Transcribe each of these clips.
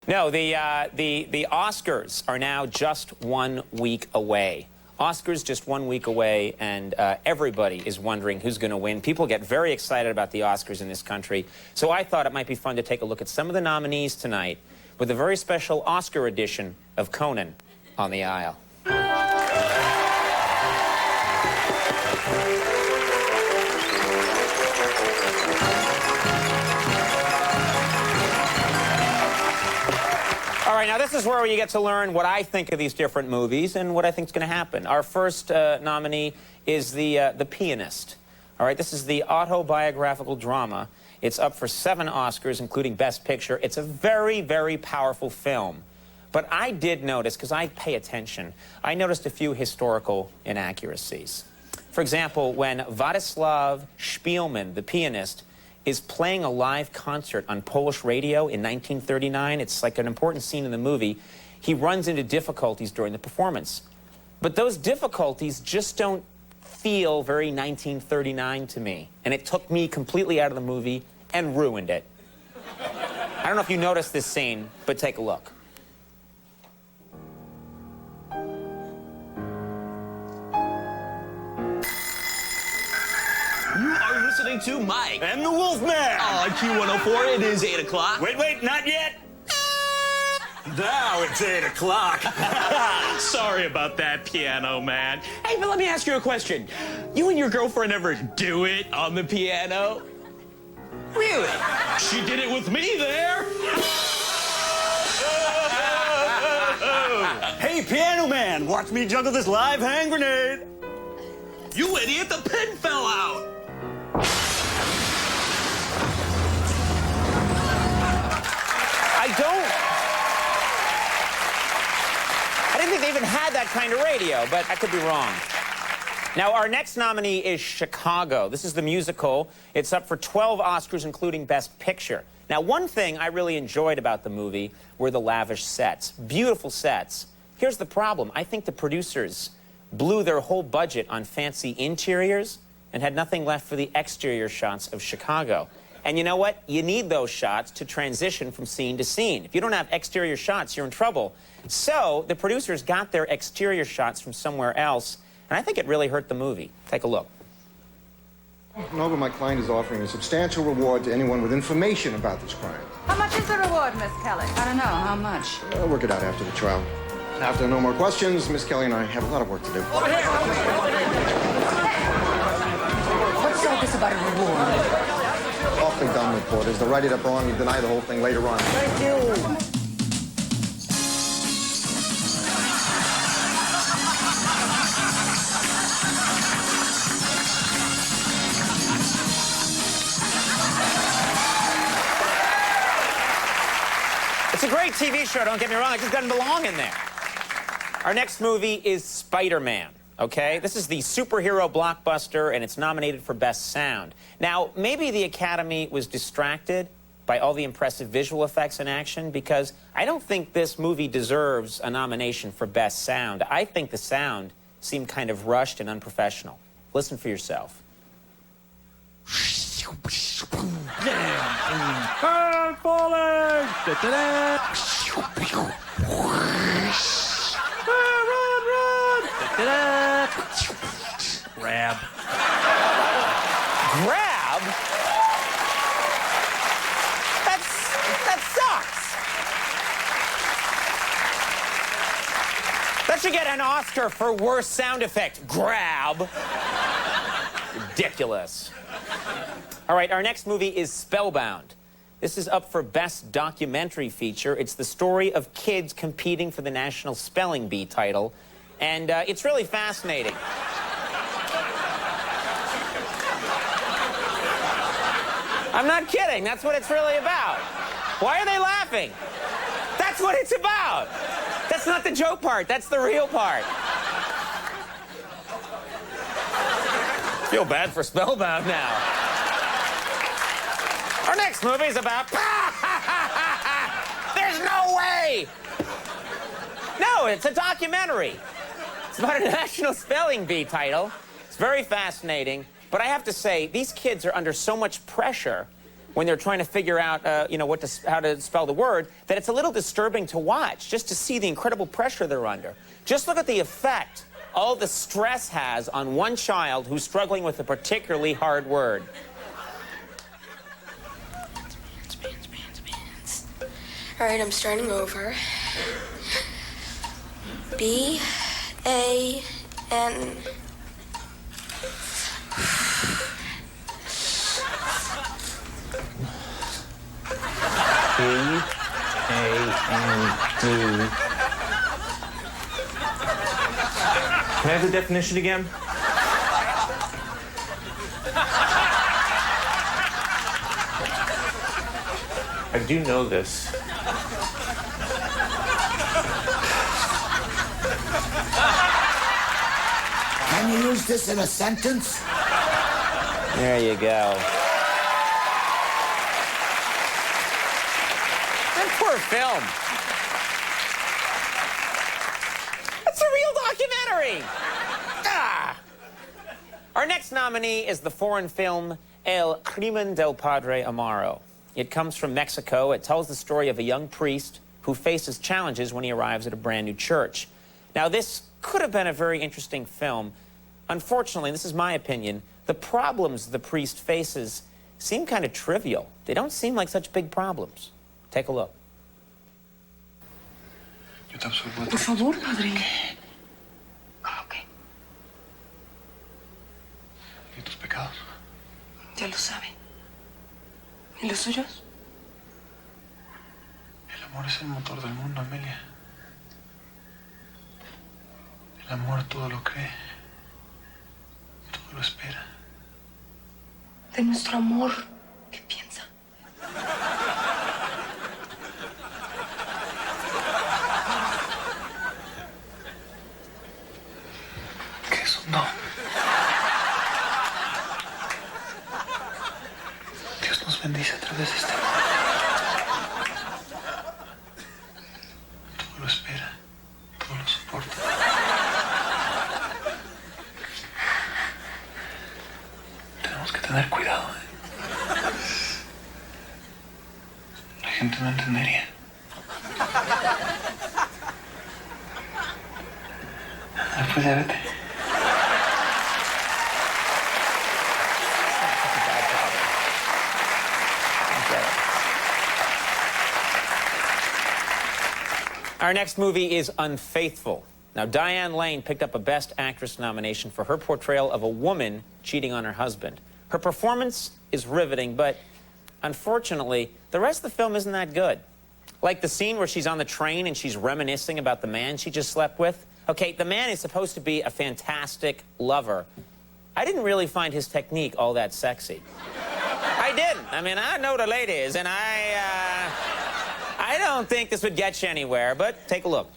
No, the Oscars are now just 1 week away. Oscars just 1 week away, and everybody is wondering who's going to win. People get very excited about the Oscars in this country. So I thought it might be fun to take a look at some of the nominees tonight with a very special Oscar edition of Conan on the Aisle. All right, now this is where you get to learn what I think of these different movies and what I think is going to happen. Our first nominee is The Pianist. All right, this is the autobiographical drama. It's up for 7 Oscars, including Best Picture. It's a very, very powerful film. But I did notice, because I pay attention, I noticed a few historical inaccuracies. For example, when Władysław Szpilman, the pianist, is playing a live concert on Polish radio in 1939. It's like an important scene in the movie. He runs into difficulties during the performance. But those difficulties just don't feel very 1939 to me. And it took me completely out of the movie and ruined it. I don't know if you noticed this scene, but take a look. You are listening to Mike and the Wolfman on Q104. It is 8 o'clock. Wait, not yet. Now it's 8 o'clock. Sorry about that, Piano Man. Hey, but let me ask you a question. You and your girlfriend ever do it on the piano? Really? She did it with me there. Hey, Piano Man, watch me juggle this live hand grenade. You idiot, the pin fell out. I didn't think they even had that kind of radio, but I could be wrong. Now, our next nominee is Chicago. This is the musical. It's up for 12 Oscars, including Best Picture. Now, one thing I really enjoyed about the movie were the lavish sets. Beautiful sets. Here's the problem. I think the producers blew their whole budget on fancy interiors and had nothing left for the exterior shots of Chicago. And you know what? You need those shots to transition from scene to scene. If you don't have exterior shots, you're in trouble. So the producers got their exterior shots from somewhere else, and I think it really hurt the movie. Take a look. Nova, my client is offering a substantial reward to anyone with information about this crime. How much is the reward, Miss Kelly? I don't know. How much? I'll work it out after the trial. After no more questions, Miss Kelly and I have a lot of work to do. What's all this about a reward? Awfully dumb reporters. They'll write it up wrong and deny the whole thing later on. Thank you. It's a great TV show, don't get me wrong. It just doesn't belong in there. Our next movie is Spider-Man, okay? This is the superhero blockbuster, and it's nominated for Best Sound. Now, maybe the Academy was distracted by all the impressive visual effects in action, because I don't think this movie deserves a nomination for Best Sound. I think the sound seemed kind of rushed and unprofessional. Listen for yourself. I'm falling! Run! Grab. Grab? That sucks. That should get an Oscar for worst sound effect. Grab. Ridiculous. All right, our next movie is Spellbound. This is up for Best Documentary Feature. It's the story of kids competing for the National Spelling Bee title, and it's really fascinating. I'm not kidding. That's what it's really about. Why are they laughing? That's what it's about. That's not the joke part. That's the real part. Feel bad for Spellbound now. Our next movie is about... There's no way! No, it's a documentary. It's about a National Spelling Bee title. It's very fascinating. But I have to say, these kids are under so much pressure when they're trying to figure out, you know, how to spell the word, that it's a little disturbing to watch, just to see the incredible pressure they're under. Just look at the effect all the stress has on one child who's struggling with a particularly hard word. All right, I'm starting over. B-A-N... B-A-N-D. Can I have the definition again? I do know this. Can you use this in a sentence? There you go. That poor film. It's a real documentary. Ah. Our next nominee is the foreign film El Crimen del Padre Amaro. It comes from Mexico. It tells the story of a young priest who faces challenges when he arrives at a brand new church. Now, this could have been a very interesting film. Unfortunately, this is my opinion, the problems the priest faces seem kind of trivial. They don't seem like such big problems. Take a look. Por favor, padre. ¿Cómo qué? ¿Y tus pecados? Ya lo sabe. ¿Y los suyos? El amor es el motor del mundo, Amelia. El amor todo lo cree, todo lo espera. De nuestro amor, ¿qué piensa? Que es un don. Dios nos bendice a través de este amor. Todo lo espera, todo lo soporta. Tenemos que tener cuidado, La gente no entendería. Después ya vete. Our next movie is Unfaithful. Now, Diane Lane picked up a Best Actress nomination for her portrayal of a woman cheating on her husband. Her performance is riveting, but unfortunately, the rest of the film isn't that good. Like the scene where she's on the train and she's reminiscing about the man she just slept with. Okay, the man is supposed to be a fantastic lover. I didn't really find his technique all that sexy. I didn't. I mean, I know the ladies, and I don't think this would get you anywhere, but take a look.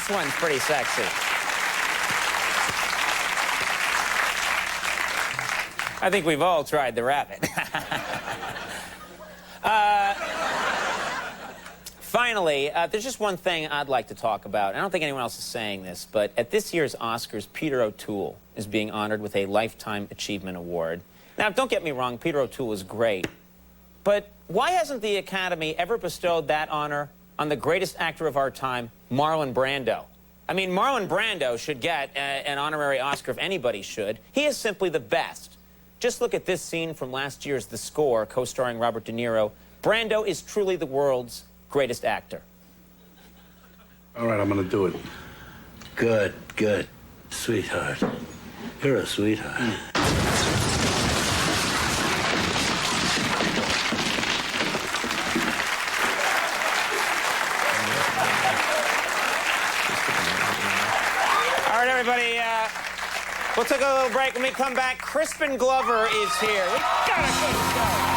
That one's pretty sexy. I think we've all tried the rabbit. Finally, there's just one thing I'd like to talk about. I don't think anyone else is saying this, but at this year's Oscars, Peter O'Toole is being honored with a Lifetime Achievement Award. Now, don't get me wrong, Peter O'Toole is great, but why hasn't the Academy ever bestowed that honor on the greatest actor of our time, Marlon Brando? I mean, Marlon Brando should get an honorary Oscar if anybody should. He is simply the best. Just look at this scene from last year's The Score, co-starring Robert De Niro. Brando is truly the world's greatest actor. All right, I'm gonna do it. Good, good. Sweetheart. You're a sweetheart. All right, everybody, we'll take a little break. When we come back, Crispin Glover is here. We got a good show.